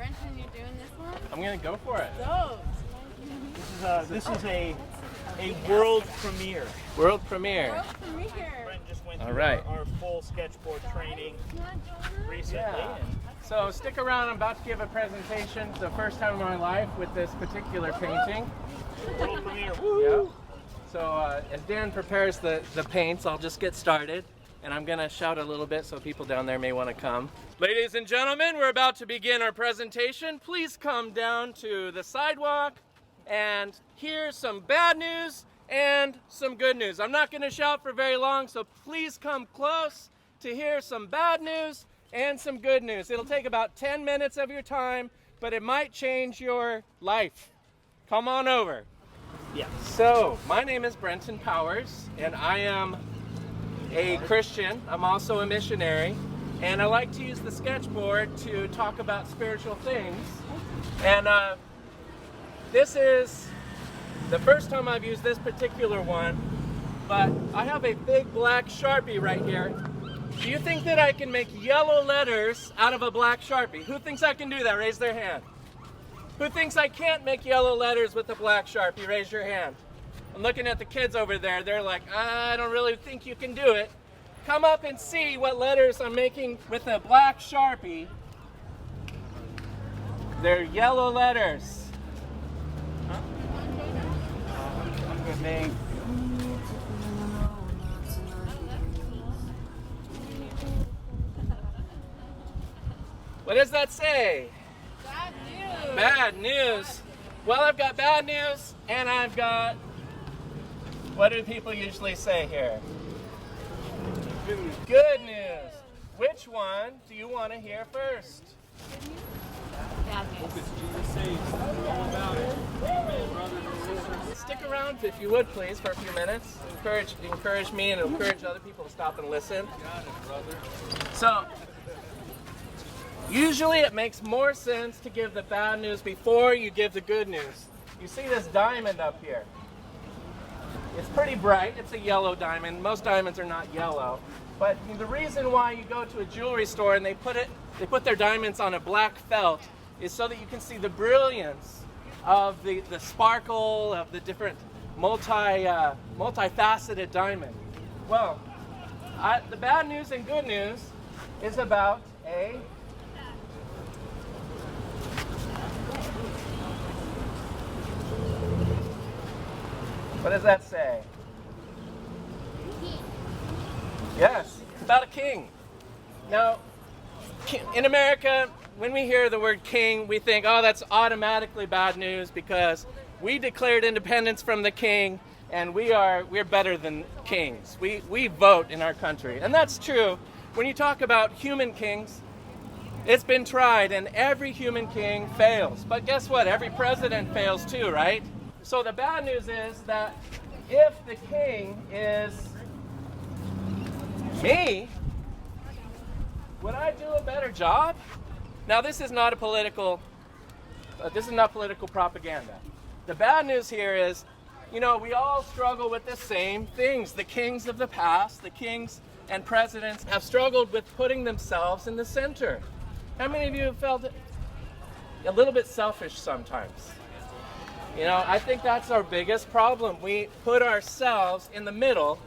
Brenton, you're doing this one? I'm gonna go for it. Go. This is a world premiere. World premiere. World premiere. Brenton just went All through right. our full sketchboard training You want to join us? recently. Yeah. So stick around. I'm about to give a presentation. It's the first time in my life with this particular painting. World premiere. Woo! Yep. So as Dan prepares the paints, I'll just get started. And I'm going to shout a little bit so people down there may want to come. Ladies and gentlemen, we're about to begin our presentation. Please come down to the sidewalk and hear some bad news and some good news. I'm not going to shout for very long, so please come close to hear some bad news and some good news. It'll take about 10 minutes of your time, but it might change your life. Come on over. Yeah. So, my name is Brenton Powers, and I am a Christian. I'm also a missionary, and I like to use the sketchboard to talk about spiritual things. And this is the first time I've used this particular one, but I have a big black Sharpie right here. Do you think that I can make yellow letters out of a black Sharpie? Who thinks I can do that? Raise their hand. Who thinks I can't make yellow letters with a black Sharpie? Raise your hand. I'm looking at the kids over there. They're like, I don't really think you can do it. Come up and see what letters I'm making with a black Sharpie. They're yellow letters. Huh? I'm gonna make... What does that say? Bad news. Bad news. Well, I've got bad news, and I've got... What do people usually say here? Good news. Which one do you want to hear first? Bad news. Stick around if you would, please, for a few minutes. Encourage me and encourage other people to stop and listen. So, usually it makes more sense to give the bad news before you give the good news. You see this diamond up here. It's pretty bright. It's a yellow diamond. Most diamonds are not yellow. But the reason why you go to a jewelry store and they put their diamonds on a black felt is so that you can see the brilliance of the sparkle of the different multifaceted diamond. Well, the bad news and good news is about a what does that say? Yes, it's about a king. Now, in America, when we hear the word king, we think, oh, that's automatically bad news because we declared independence from the king and we're better than kings. We vote in our country. And that's true. When you talk about human kings, it's been tried and every human king fails. But guess what? Every president fails too, right? So the bad news is that if the king is me, would I do a better job? Now this is not political propaganda. The bad news here is, we all struggle with the same things. The kings of the past, the kings and presidents have struggled with putting themselves in the center. How many of you have felt a little bit selfish sometimes? I think that's our biggest problem. We put ourselves in the middle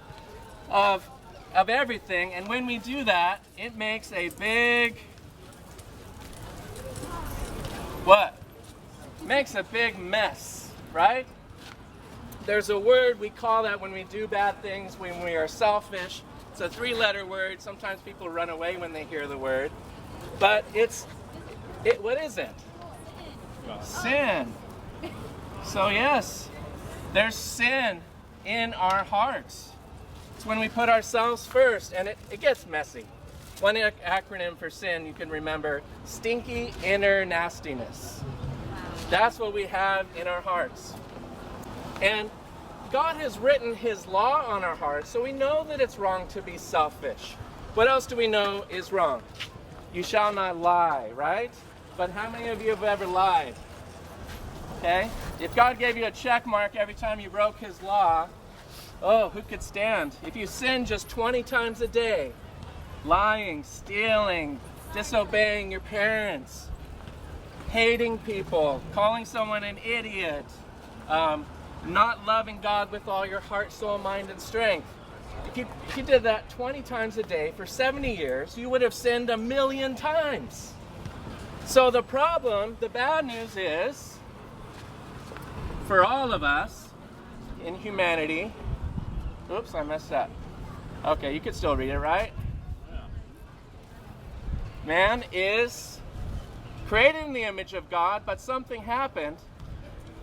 of everything, and when we do that, it makes a big... What? Makes a big mess, right? There's a word we call that when we do bad things, when we are selfish. It's a 3-letter word. Sometimes people run away when they hear the word. But what is it? Sin. So yes, there's sin in our hearts. It's when we put ourselves first, and it gets messy. One acronym for sin you can remember, stinky inner nastiness. That's what we have in our hearts. And God has written His law on our hearts, so we know that it's wrong to be selfish. What else do we know is wrong? You shall not lie, right? But how many of you have ever lied? Okay? If God gave you a check mark every time you broke His law, oh, who could stand? If you sin just 20 times a day, lying, stealing, disobeying your parents, hating people, calling someone an idiot, not loving God with all your heart, soul, mind, and strength. If you did that 20 times a day for 70 years, you would have sinned 1,000,000 times. So the problem, the bad news is, for all of us in humanity, oops, I messed up. Okay, you could still read it, right? Man is created in the image of God, but something happened,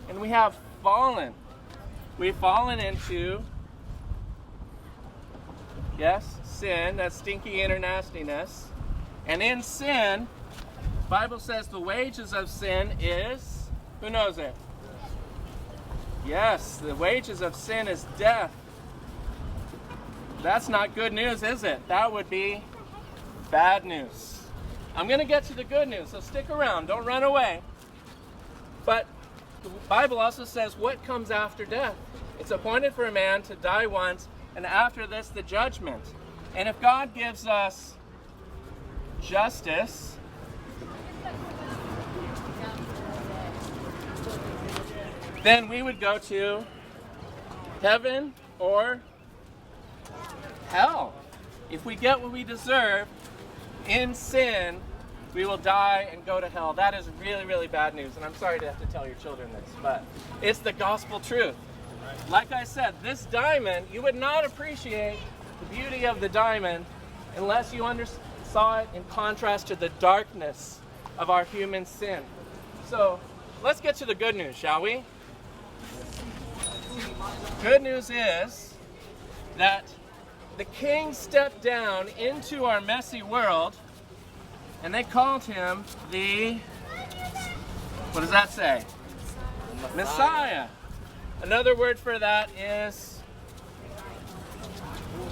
and we have fallen. We've fallen into, yes, sin, that stinky inner nastiness. And in sin, the Bible says the wages of sin is, who knows it? Yes, the wages of sin is death. That's not good news, is it? That would be bad news. I'm going to get to the good news, so stick around. Don't run away. But the Bible also says what comes after death. It's appointed for a man to die once, and after this, the judgment. And if God gives us justice, then we would go to heaven or hell. If we get what we deserve in sin, we will die and go to hell. That is really, really bad news. And I'm sorry to have to tell your children this, but it's the gospel truth. Like I said, this diamond, you would not appreciate the beauty of the diamond unless you saw it in contrast to the darkness of our human sin. So let's get to the good news, shall we? Good news is that the king stepped down into our messy world, and they called him the, what does that say? Messiah. Another word for that is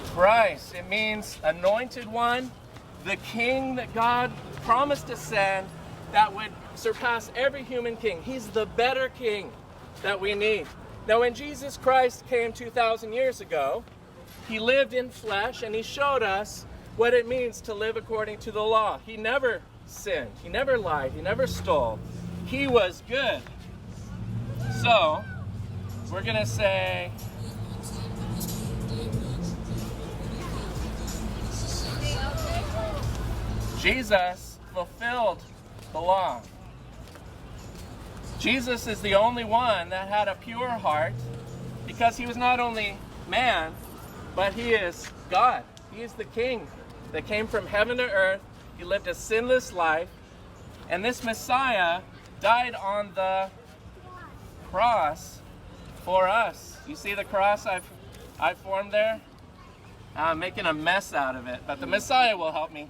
Christ. It means anointed one, the king that God promised to send that would surpass every human king. He's the better king that we need. Now, when Jesus Christ came 2,000 years ago, he lived in flesh, and he showed us what it means to live according to the law. He never sinned. He never lied. He never stole. He was good. So, we're going to say, Jesus fulfilled the law. Jesus is the only one that had a pure heart, because he was not only man, but he is God. He is the king that came from heaven to earth. He lived a sinless life. And this Messiah died on the cross for us. You see the cross I've formed there? I'm making a mess out of it, but the Messiah will help me.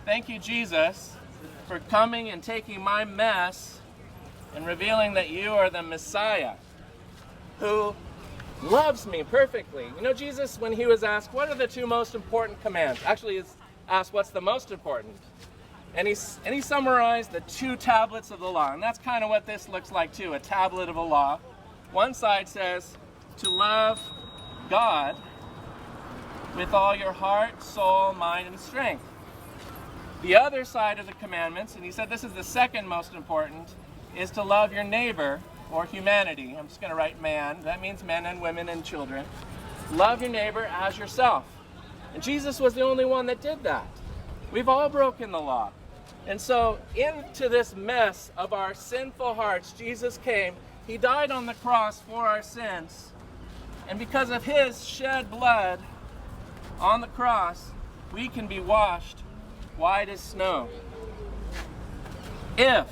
Thank you, Jesus, for coming and taking my mess and revealing that you are the Messiah who loves me perfectly. You know, Jesus, when he was asked, what are the two most important commands? Actually, he's asked, what's the most important? And he summarized the two tablets of the law. And that's kind of what this looks like too, a tablet of a law. One side says to love God with all your heart, soul, mind, and strength. The other side of the commandments, and he said this is the second most important, is to love your neighbor, or humanity. I'm just going to write man. That means men and women and children. Love your neighbor as yourself. And Jesus was the only one that did that. We've all broken the law. And so into this mess of our sinful hearts, Jesus came. He died on the cross for our sins. And because of his shed blood on the cross, we can be washed white as snow. If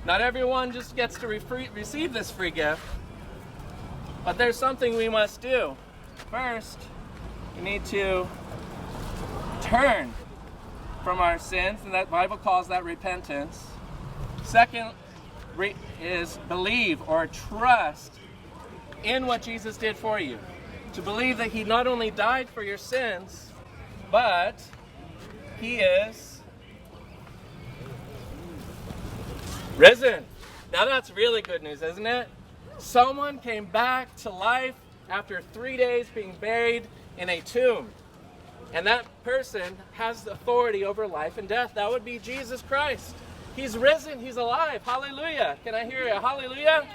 not everyone just gets to receive this free gift, but there's something we must do. First, we need to turn from our sins, and that Bible calls that repentance. Second is believe or trust in what Jesus did for you. To believe that he not only died for your sins, but he is risen. Now that's really good news, isn't it? Someone came back to life after 3 days being buried in a tomb. And that person has authority over life and death. That would be Jesus Christ. He's risen. He's alive. Hallelujah. Can I hear you? Hallelujah.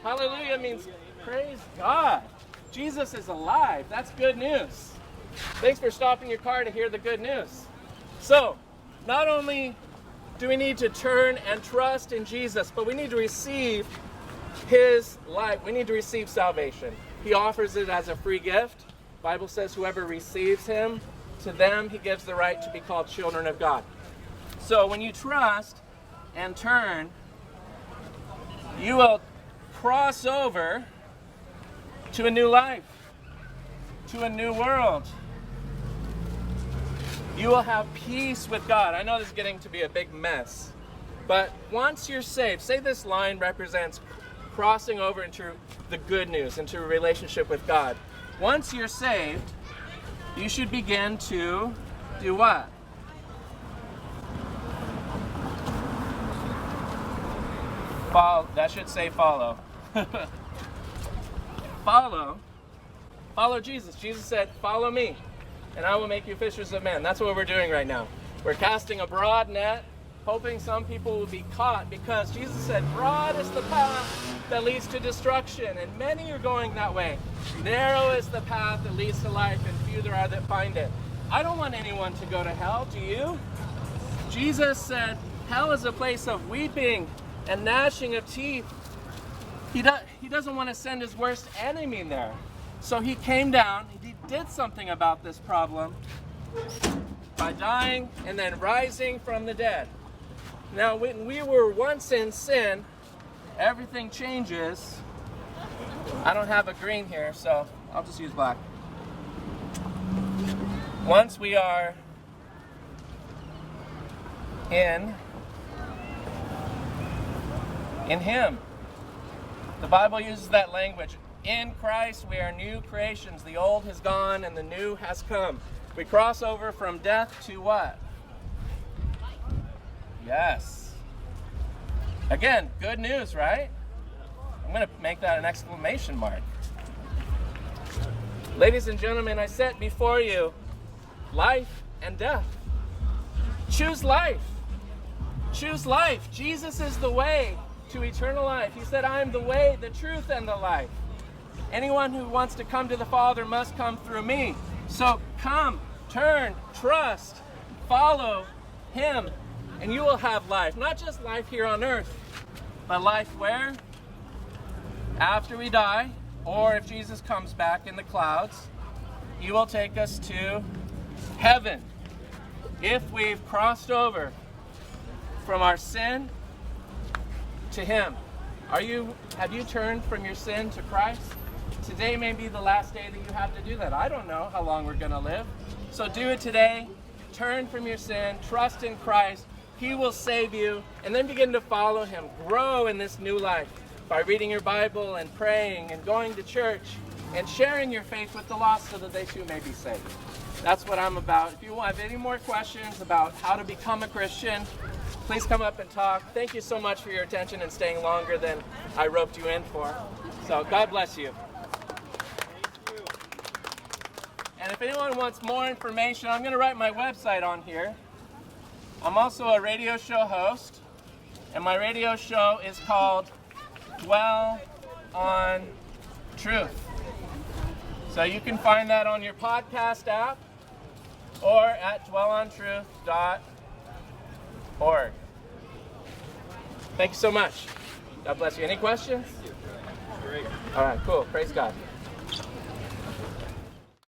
Hallelujah means praise God. Jesus is alive. That's good news. Thanks for stopping your car to hear the good news. So, not only do we need to turn and trust in Jesus, but we need to receive his life. We need to receive salvation. He offers it as a free gift. The Bible says whoever receives him, to them he gives the right to be called children of God. So when you trust and turn, you will cross over to a new life, to a new world. You will have peace with God. I know this is getting to be a big mess, but once you're saved, say this line represents crossing over into the good news, into a relationship with God. Once you're saved, you should begin to do what? Follow. That should say follow. Follow Jesus. Jesus said, follow me, and I will make you fishers of men. That's what we're doing right now. We're casting a broad net, hoping some people will be caught, because Jesus said, broad is the path that leads to destruction, and many are going that way. Narrow is the path that leads to life, and few there are that find it. I don't want anyone to go to hell, do you? Jesus said, hell is a place of weeping and gnashing of teeth. He doesn't want to send his worst enemy there. So he came down, he did something about this problem by dying and then rising from the dead. Now, when we were once in sin, everything changes. I don't have a green here, so I'll just use black. Once we are in him, the Bible uses that language. In Christ we are new creations. The old has gone and the new has come. We cross over from death to what? Yes. Again, good news, right? I'm going to make that an exclamation mark. Ladies and gentlemen, I set before you life and death. Choose life. Choose life. Jesus is the way to eternal life. He said, I am the way, the truth, and the life. Anyone who wants to come to the Father must come through me. So come, turn, trust, follow him, and you will have life. Not just life here on earth, but life where? After we die, or if Jesus comes back in the clouds, he will take us to heaven. If we've crossed over from our sin to him. Have you turned from your sin to Christ? Today may be the last day that you have to do that. I don't know how long we're going to live. So do it today. Turn from your sin. Trust in Christ. He will save you. And then begin to follow him. Grow in this new life by reading your Bible and praying and going to church and sharing your faith with the lost so that they too may be saved. That's what I'm about. If you have any more questions about how to become a Christian, please come up and talk. Thank you so much for your attention and staying longer than I roped you in for. So God bless you. And if anyone wants more information, I'm going to write my website on here. I'm also a radio show host, and my radio show is called Dwell on Truth. So you can find that on your podcast app or at dwellontruth.org. Thank you so much. God bless you. Any questions? Great. All right, cool. Praise God.